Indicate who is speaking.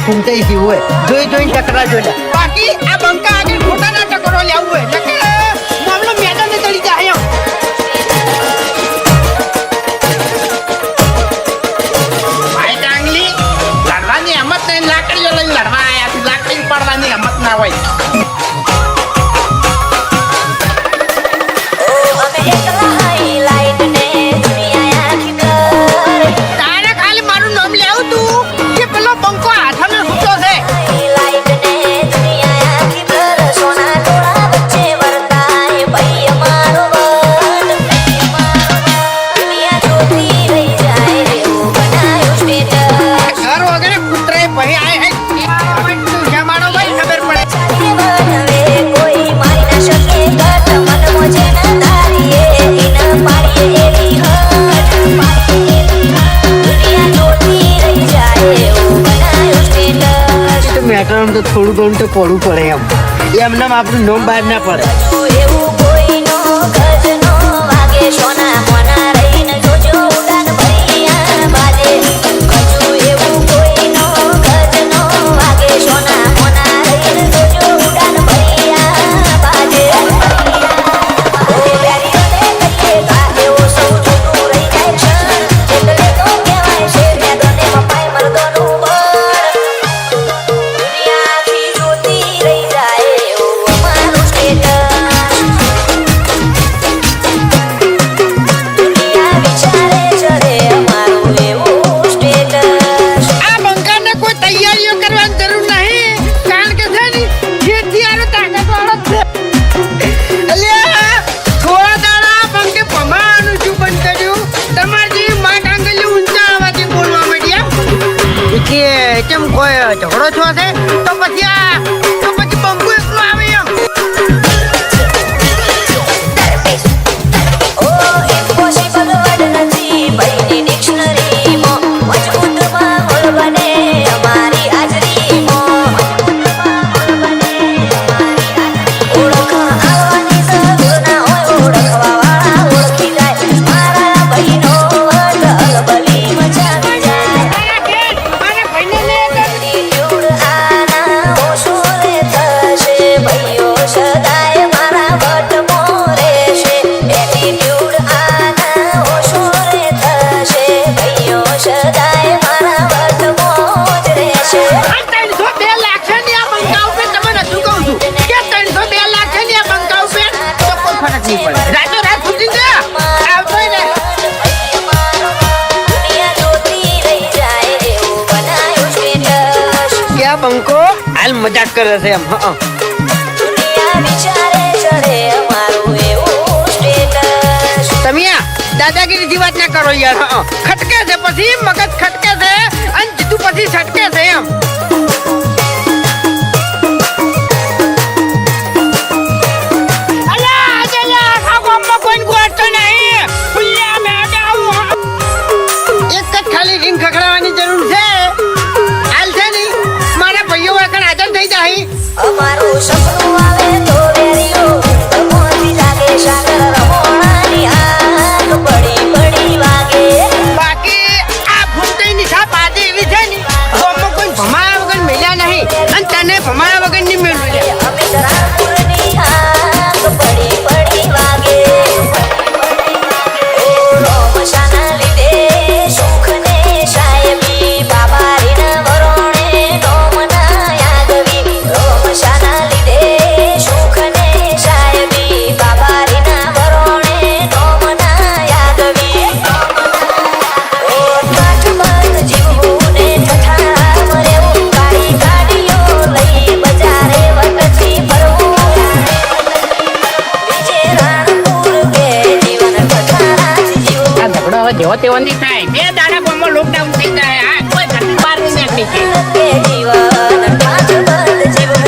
Speaker 1: ફૂમતાઈ જેવું હોય જોઈ જોઈને ટકરા જોઈ બાકી આ બંકા આગળ ખોટાના ટકરો લેવું હોય મામલો મેદાને તળી જાય ભાઈ ડાંગલી લડવાની હિંમત નહીં લાકડીઓ લઈને લડવા આવ્યા લાકડી પડવાની હિંમત ના હોય તો થોડું ઘણું તો પડવું પડે એમને આપણું નોમ બહાર ના પડે કેમ કોઈ ઝઘડો છો છે તો પછી બંકુ એકલો આવે એમ બંકો હાલ મજાક કરે છે એમ તમે દાદાગીરી વાત ના કરો યાર ખટકે છે પછી મગજ ખટકે છે અને જીતું પછી છટકે છે એમ એક જ ખાલી રીંગ ખખડાવવાની જરૂર છે
Speaker 2: અમારું સપનું આવે તો વેરીઓ મોતી લાગે સાગર રમોણાની આગ પડી પડી વાગે
Speaker 1: બાકી આ ફૂમતાઈ ની છાપ આજે એવી છે ને ગામમાં કોઈ ભમાયા વગર મેલ્યા નહીં અને તને ભમાયા વગર નહીં મેળવ્યું
Speaker 2: અમે રામપુરની આગ પડી પડી વાગે રોમશાના લીધે સુખ ને સાહેબી બાબા રીના વરોણે નોમના યાદવી રોમશાના લીધે સુખ ને સાહેબી બાબા રીના વરોણે નોમના યાદવી કાઠમંડ જીવવું ને ઠઠારા મરેવું કાળી ગાડીઓ લઈ બજારે વટથી ફરવું વિજય રાણપુર કે જીવન ઠઠારાથી જીવવું
Speaker 1: આ ઝઘડો હવે જેવો તેવો નહીં થાય બે દાડા ગામમાં લોકડાઉન થઈ જાય આ કોઈ ઘરની બહાર નહીં નીકળી
Speaker 2: કે જીવન કાઠમંડ જીવવું